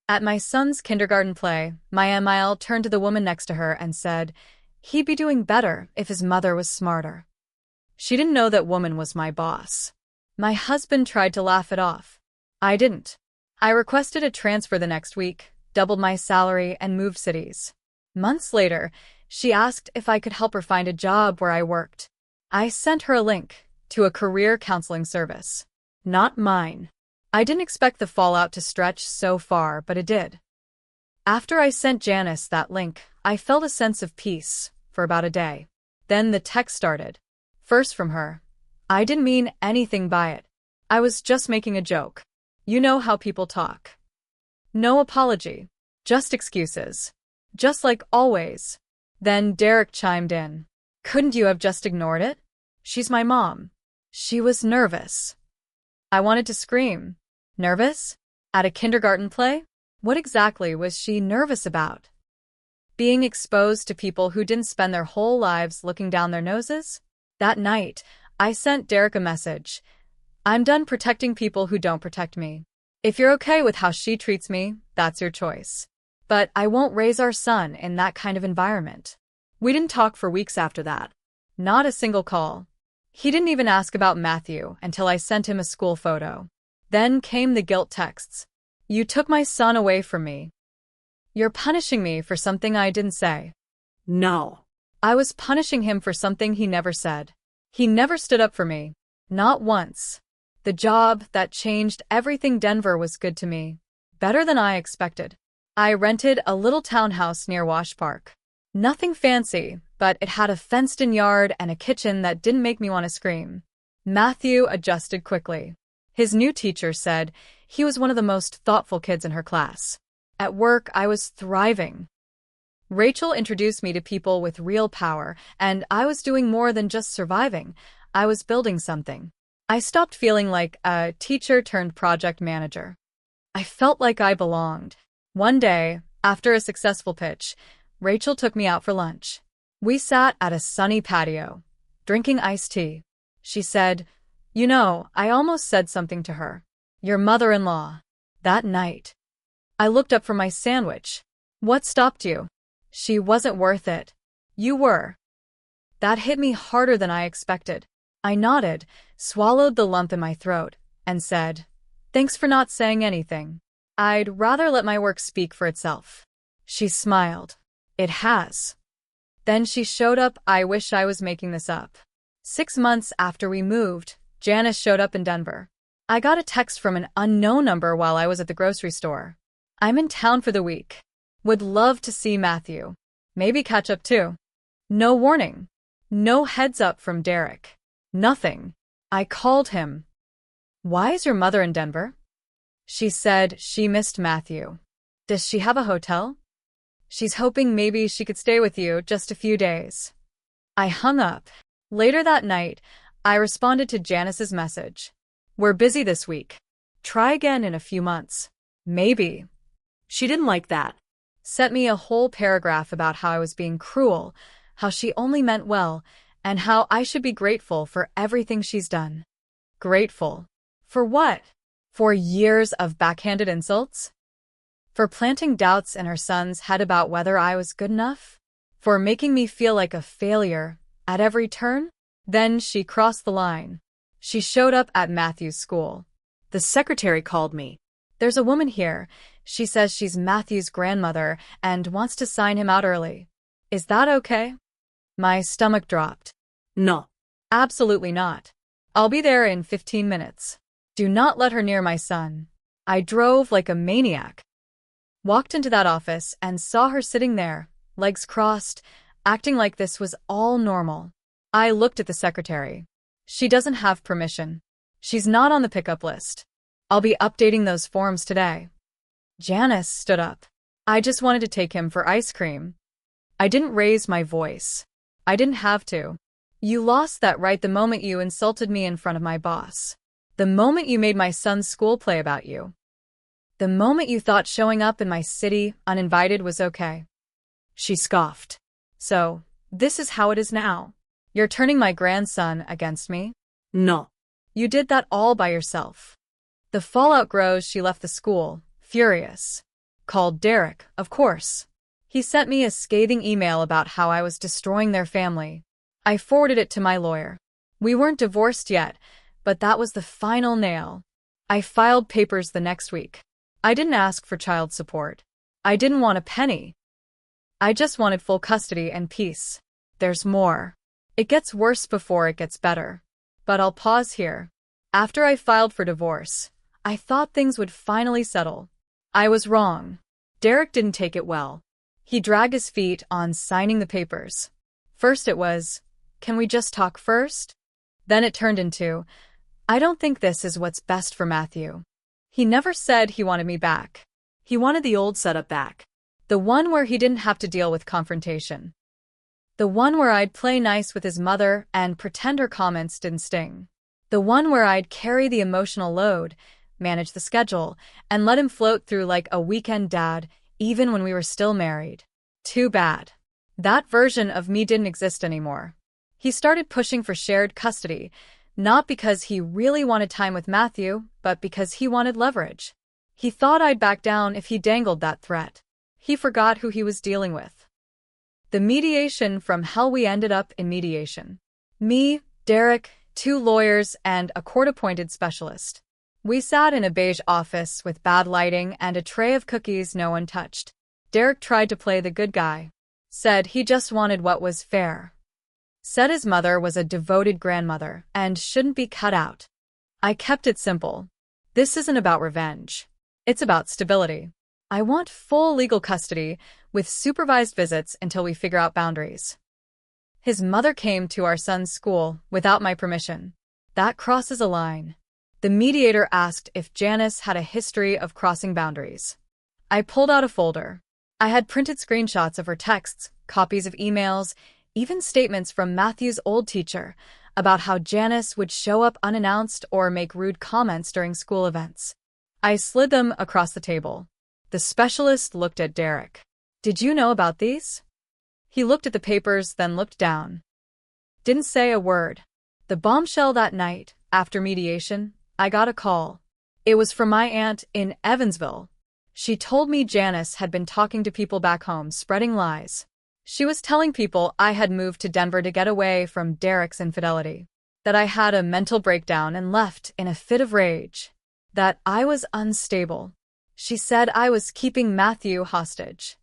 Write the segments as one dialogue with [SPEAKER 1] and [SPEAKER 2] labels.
[SPEAKER 1] At my son's kindergarten play, Maya Mile turned to the woman next to her and said, "He'd be doing better if his mother was smarter." She didn't know that woman was my boss. My husband tried to laugh it off. I didn't. I requested a transfer the next week, doubled my salary, and moved cities. Months later, she asked if I could help her find a job where I worked. I sent her a link to a career counseling service. Not mine. I didn't expect the fallout to stretch so far, but it did. After I sent Janice that link, I felt a sense of peace for about a day. Then the text started. First from her. I didn't mean anything by it. I was just making a joke. You know how people talk. No apology. Just excuses. Just like always. Then Derek chimed in. Couldn't you have just ignored it? She's my mom. She was nervous. I wanted to scream. Nervous? At a kindergarten play? What exactly was she nervous about? Being exposed to people who didn't spend their whole lives looking down their noses? That night, I sent Derek a message. I'm done protecting people who don't protect me. If you're okay with how she treats me, that's your choice. But I won't raise our son in that kind of environment. We didn't talk for weeks after that. Not a single call. He didn't even ask about Matthew until I sent him a school photo. Then came the guilt texts. You took my son away from me. You're punishing me for something I didn't say.
[SPEAKER 2] No.
[SPEAKER 1] I was punishing him for something he never said. He never stood up for me. Not once. The job that changed everything Denver was good to me. Better than I expected. I rented a little townhouse near Wash Park. Nothing fancy, but it had a fenced-in yard and a kitchen that didn't make me want to scream. Matthew adjusted quickly. His new teacher said he was one of the most thoughtful kids in her class. At work, I was thriving. Rachel introduced me to people with real power, and I was doing more than just surviving. I was building something. I stopped feeling like a teacher turned project manager. I felt like I belonged. One day, after a successful pitch, Rachel took me out for lunch. We sat at a sunny patio, drinking iced tea. She said, "You know, I almost said something to her. Your mother-in-law." That night. I looked up from my sandwich. What stopped you? She wasn't worth it. You were. That hit me harder than I expected. I nodded, swallowed the lump in my throat, and said, "Thanks for not saying anything. I'd rather let my work speak for itself." She smiled. It has. Then she showed up. I wish I was making this up. 6 months after we moved, Janice showed up in Denver. I got a text from an unknown number while I was at the grocery store. I'm in town for the week. Would love to see Matthew. Maybe catch up too. No warning. No heads up from Derek. Nothing. I called him. Why is your mother in Denver? She said she missed Matthew. Does she have a hotel? She's hoping maybe she could stay with you just a few days. I hung up. Later that night, I responded to Janice's message. We're busy this week. Try again in a few months. Maybe.
[SPEAKER 2] She didn't like that.
[SPEAKER 1] Sent me a whole paragraph about how I was being cruel, how she only meant well, and how I should be grateful for everything she's done. Grateful. For what? For years of backhanded insults? For planting doubts in her son's head about whether I was good enough? For making me feel like a failure at every turn? Then she crossed the line. She showed up at Matthew's school.
[SPEAKER 2] The secretary called me.
[SPEAKER 1] There's a woman here. She says she's Matthew's grandmother and wants to sign him out early. Is that okay? My stomach dropped.
[SPEAKER 2] No.
[SPEAKER 1] Absolutely not. I'll be there in 15 minutes. Do not let her near my son. I drove like a maniac. Walked into that office and saw her sitting there, legs crossed, acting like this was all normal. I looked at the secretary. She doesn't have permission. She's not on the pickup list. I'll be updating those forms today. Janice stood up. I just wanted to take him for ice cream. I didn't raise my voice. I didn't have to. You lost that right the moment you insulted me in front of my boss. The moment you made my son's school play about you. The moment you thought showing up in my city uninvited was okay. She scoffed. So, this is how it is now. You're turning my grandson against me?
[SPEAKER 2] No.
[SPEAKER 1] You did that all by yourself. The fallout grows. She left the school, furious. Called Derek, of course. He sent me a scathing email about how I was destroying their family. I forwarded it to my lawyer. We weren't divorced yet, but that was the final nail. I filed papers the next week. I didn't ask for child support. I didn't want a penny. I just wanted full custody and peace. There's more. It gets worse before it gets better. But I'll pause here. After I filed for divorce, I thought things would finally settle. I was wrong. Derek didn't take it well. He dragged his feet on signing the papers. First it was, "Can we just talk first?" Then it turned into, "I don't think this is what's best for Matthew." He never said he wanted me back.
[SPEAKER 2] He wanted the old setup back.
[SPEAKER 1] The one where he didn't have to deal with confrontation. The one where I'd play nice with his mother and pretend her comments didn't sting. The one where I'd carry the emotional load, manage the schedule, and let him float through like a weekend dad, even when we were still married. Too bad. That version of me didn't exist anymore. He started pushing for shared custody, not because he really wanted time with Matthew, but because he wanted leverage. He thought I'd back down if he dangled that threat. He forgot who he was dealing with. The mediation from hell. We ended up in mediation. Me, Derek, 2 lawyers, and a court-appointed specialist. We sat in a beige office with bad lighting and a tray of cookies no one touched. Derek tried to play the good guy. Said he just wanted what was fair. Said his mother was a devoted grandmother and shouldn't be cut out. I kept it simple. This isn't about revenge. It's about stability. I want full legal custody with supervised visits until we figure out boundaries. His mother came to our son's school without my permission. That crosses a line. The mediator asked if Janice had a history of crossing boundaries. I pulled out a folder. I had printed screenshots of her texts, copies of emails, even statements from Matthew's old teacher about how Janice would show up unannounced or make rude comments during school events. I slid them across the table. The specialist looked at Derek. "Did you know about these?" He looked at the papers, then looked down. Didn't say a word. The bombshell that night, after mediation, I got a call. It was from my aunt in Evansville. She told me Janice had been talking to people back home, spreading lies. She was telling people I had moved to Denver to get away from Derek's infidelity, that I had a mental breakdown and left in a fit of rage, that I was unstable. She said I was keeping Matthew hostage.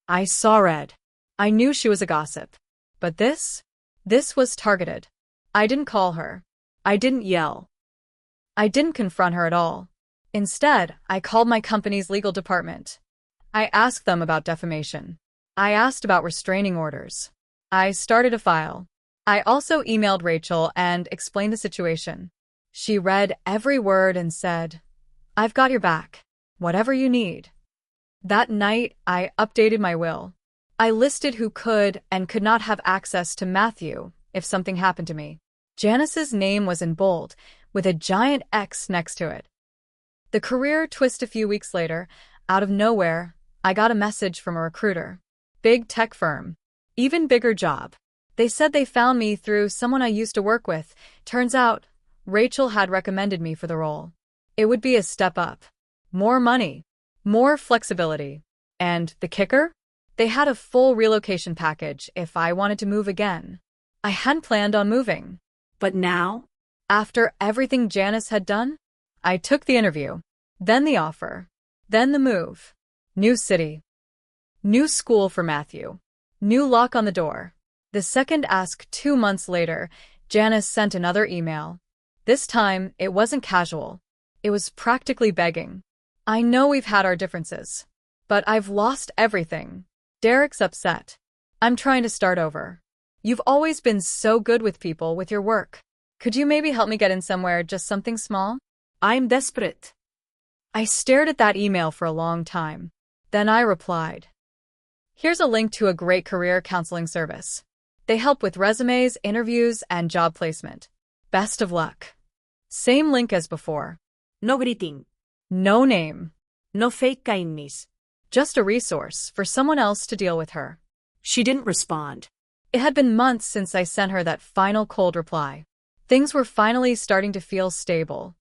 [SPEAKER 1] I saw red. I knew she was a gossip. But this was targeted. I didn't call her. I didn't yell. I didn't confront her at all. Instead, I called my company's legal department. I asked them about defamation. I asked about restraining orders. I started a file. I also emailed Rachel and explained the situation. She read every word and said, "I've got your back. Whatever you need." That night, I updated my will. I listed who could and could not have access to Matthew if something happened to me. Janice's name was in bold, with a giant X next to it. The career twist. A few weeks later, out of nowhere, I got a message from a recruiter. Big tech firm. Even bigger job. They said they found me through someone I used to work with. Turns out, Rachel had recommended me for the role. It would be a step up. More money. More flexibility. And the kicker? They had a full relocation package if I wanted to move again. I hadn't planned on moving.
[SPEAKER 2] But now?
[SPEAKER 1] After everything Janice had done, I took the interview, then the offer, then the move. New city. New school for Matthew. New lock on the door. The second ask 2 months later, Janice sent another email. This time, it wasn't casual. It was practically begging. "I know we've had our differences, but I've lost everything. Derek's upset. I'm trying to start over. You've always been so good with people with your work. Could you maybe help me get in somewhere, just something small?"
[SPEAKER 2] I'm desperate.
[SPEAKER 1] I stared at that email for a long time. Then I replied. "Here's a link to a great career counseling service. They help with resumes, interviews, and job placement. Best of luck." Same link as before.
[SPEAKER 2] No greeting.
[SPEAKER 1] No name.
[SPEAKER 2] No fake kindness.
[SPEAKER 1] Just a resource for someone else to deal with her.
[SPEAKER 2] She didn't respond.
[SPEAKER 1] It had been months since I sent her that final cold reply. Things were finally starting to feel stable.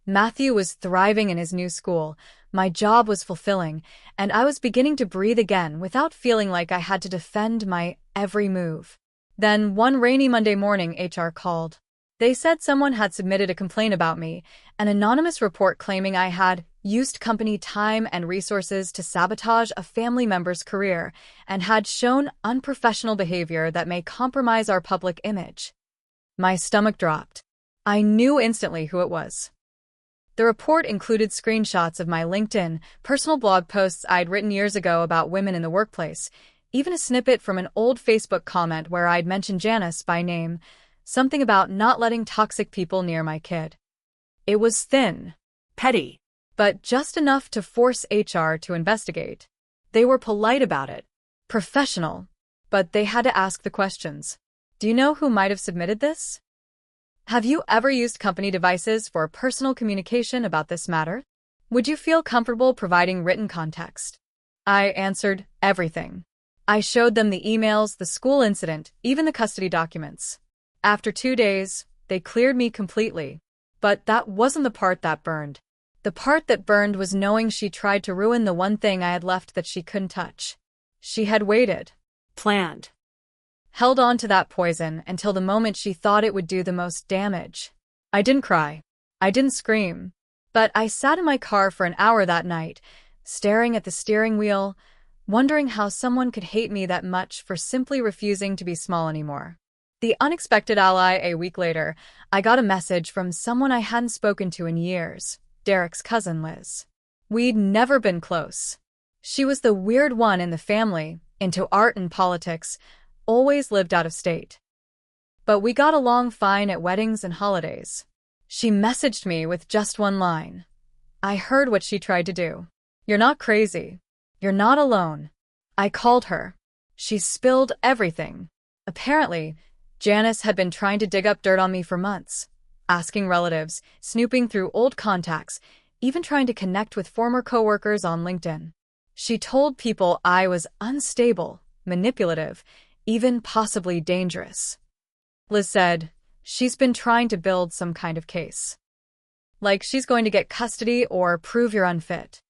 [SPEAKER 1] Matthew was thriving in his new school, my job was fulfilling, and I was beginning to breathe again without feeling like I had to defend my every move. Then, one rainy Monday morning, HR called. They said someone had submitted a complaint about me, an anonymous report claiming I had used company time and resources to sabotage a family member's career and had shown unprofessional behavior that may compromise our public image. My stomach dropped. I knew instantly who it was. The report included screenshots of my LinkedIn, personal blog posts I'd written years ago about women in the workplace, even a snippet from an old Facebook comment where I'd mentioned Janice by name, something about not letting toxic people near my kid. It was thin,
[SPEAKER 2] Petty.
[SPEAKER 1] but just enough to force HR to investigate. They were polite about it, professional, but they had to ask the questions. Do you know who might have submitted this? Have you ever used company devices for personal communication about this matter? Would you feel comfortable providing written context? I answered everything. I showed them the emails, the school incident, even the custody documents. After 2 days, they cleared me completely. But that wasn't the part that burned. The part that burned was knowing she tried to ruin the one thing I had left that she couldn't touch. She had waited.
[SPEAKER 2] Planned.
[SPEAKER 1] Held on to that poison until the moment she thought it would do the most damage. I didn't cry. I didn't scream. But I sat in my car for an hour that night, staring at the steering wheel, wondering how someone could hate me that much for simply refusing to be small anymore. The unexpected ally. A week later, I got a message from someone I hadn't spoken to in years, Derek's cousin Liz. We'd never been close. She was the weird one in the family, into art and politics, always lived out of state. But we got along fine at weddings and holidays. She messaged me with just one line. I heard what she tried to do. You're not crazy. You're not alone. I called her. She spilled everything. Apparently, Janice had been trying to dig up dirt on me for months, asking relatives, snooping through old contacts, even trying to connect with former coworkers on LinkedIn. She told people I was unstable, manipulative, even possibly dangerous. Liz said, she's been trying to build some kind of case. Like she's going to get custody or prove you're unfit.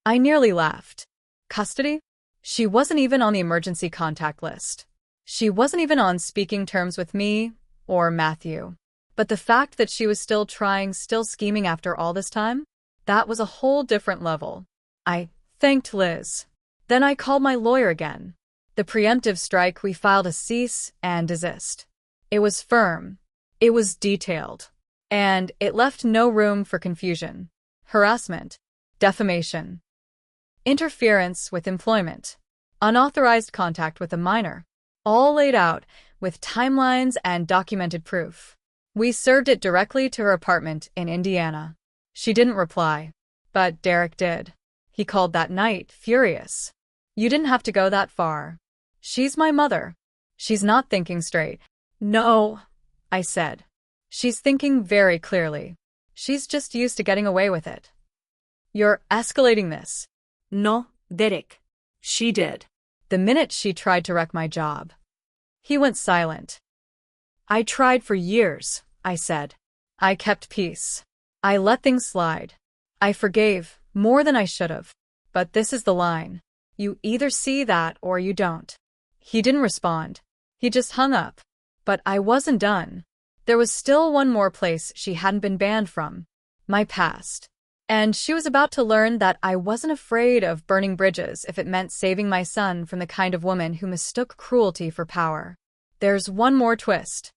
[SPEAKER 1] I nearly laughed. Custody? She wasn't even on the emergency contact list. She wasn't even on speaking terms with me or Matthew. But the fact that she was still trying, still scheming after all this time, that was a whole different level. I thanked Liz. Then I called my lawyer again. The preemptive strike, we filed a cease and desist. It was firm. It was detailed. And it left no room for confusion. Harassment. Defamation. Interference with employment. Unauthorized contact with a minor. All laid out, with timelines and documented proof. We served it directly to her apartment in Indiana. She didn't reply. But Derek did. He called that night, furious. You didn't have to go that far. She's my mother. She's not thinking straight. No, I said. She's thinking very clearly. She's just used to getting away with it. You're escalating this.
[SPEAKER 2] No, Derek. She did.
[SPEAKER 1] The minute she tried to wreck my job. He went silent. I tried for years, I said. I kept peace. I let things slide. I forgave, more than I should have. But this is the line. You either see that or you don't. He didn't respond. He just hung up. But I wasn't done. There was still one more place she hadn't been banned from. My past. And she was about to learn that I wasn't afraid of burning bridges if it meant saving my son from the kind of woman who mistook cruelty for power. There's one more twist.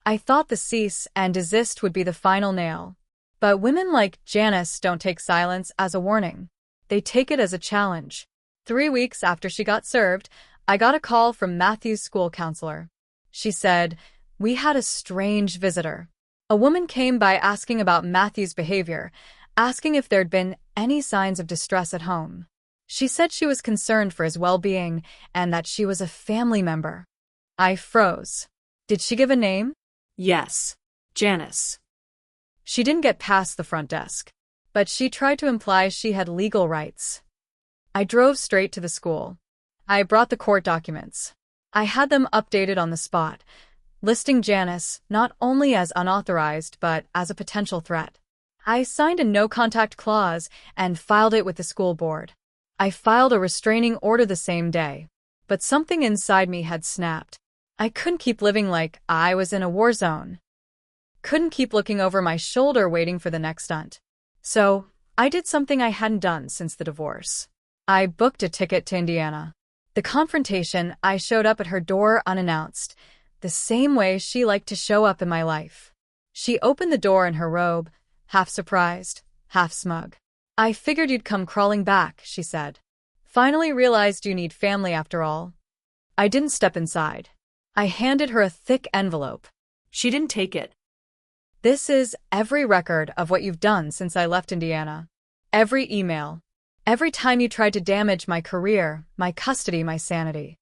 [SPEAKER 1] I thought the cease and desist would be the final nail. But women like Janice don't take silence as a warning. They take it as a challenge. 3 weeks after she got served, I got a call from Matthew's school counselor. She said, we had a strange visitor. A woman came by asking about Matthew's behavior, asking if there'd been any signs of distress at home. She said she was concerned for his well-being and that she was a family member. I froze. Did she give a name?
[SPEAKER 2] Yes. Janice.
[SPEAKER 1] She didn't get past the front desk, but she tried to imply she had legal rights. I drove straight to the school. I brought the court documents. I had them updated on the spot, listing Janice not only as unauthorized but as a potential threat. I signed a no-contact clause and filed it with the school board. I filed a restraining order the same day. But something inside me had snapped. I couldn't keep living like I was in a war zone. Couldn't keep looking over my shoulder waiting for the next stunt. So, I did something I hadn't done since the divorce. I booked a ticket to Indiana. The confrontation, I showed up at her door unannounced, the same way she liked to show up in my life. She opened the door in her robe, half surprised, half smug. I figured you'd come crawling back, she said. Finally realized you need family after all. I didn't step inside. I handed her a thick envelope.
[SPEAKER 2] She didn't take it.
[SPEAKER 1] This is every record of what you've done since I left Indiana. Every email. Every time you tried to damage my career, my custody, my sanity.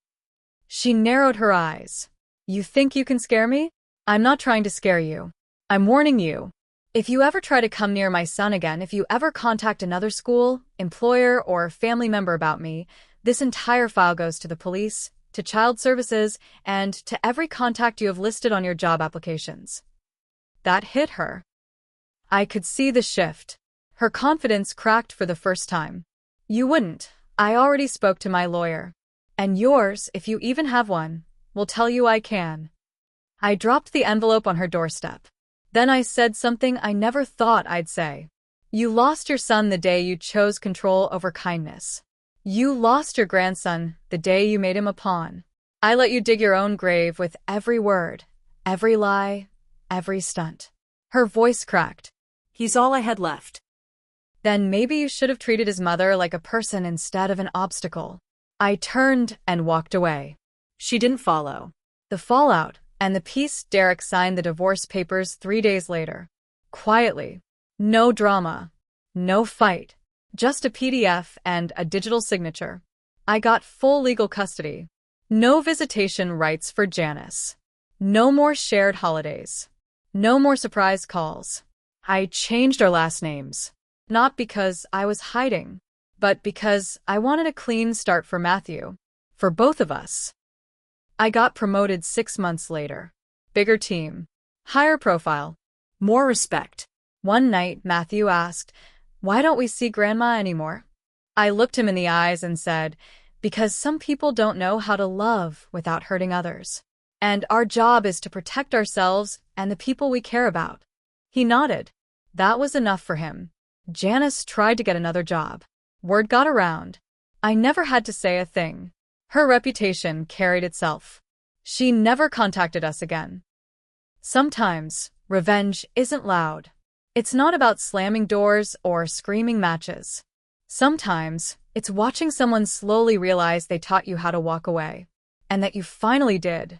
[SPEAKER 1] She narrowed her eyes. You think you can scare me? I'm not trying to scare you. I'm warning you. If you ever try to come near my son again, if you ever contact another school, employer, or family member about me, this entire file goes to the police, to child services, and to every contact you have listed on your job applications. That hit her. I could see the shift. Her confidence cracked for the first time. You wouldn't. I already spoke to my lawyer. And yours, if you even have one, will tell you I can. I dropped the envelope on her doorstep. Then I said something I never thought I'd say. You lost your son the day you chose control over kindness. You lost your grandson the day you made him a pawn. I let you dig your own grave with every word, every lie, every stunt. Her voice cracked.
[SPEAKER 2] He's all I had left.
[SPEAKER 1] Then maybe you should have treated his mother like a person instead of an obstacle. I turned and walked away.
[SPEAKER 2] She didn't follow.
[SPEAKER 1] The fallout and the peace. Derek signed the divorce papers 3 days later. Quietly. No drama. No fight. Just a PDF and a digital signature. I got full legal custody. No visitation rights for Janice. No more shared holidays. No more surprise calls. I changed our last names. Not because I was hiding, but because I wanted a clean start for Matthew. For both of us. I got promoted 6 months later. Bigger team. Higher profile.
[SPEAKER 2] More respect.
[SPEAKER 1] One night, Matthew asked, "Why don't we see Grandma anymore?" I looked him in the eyes and said, "Because some people don't know how to love without hurting others. And our job is to protect ourselves and the people we care about." He nodded. That was enough for him. Janice tried to get another job. Word got around. I never had to say a thing. Her reputation carried itself. She never contacted us again. Sometimes, revenge isn't loud. It's not about slamming doors or screaming matches. Sometimes, it's watching someone slowly realize they taught you how to walk away. And that you finally did.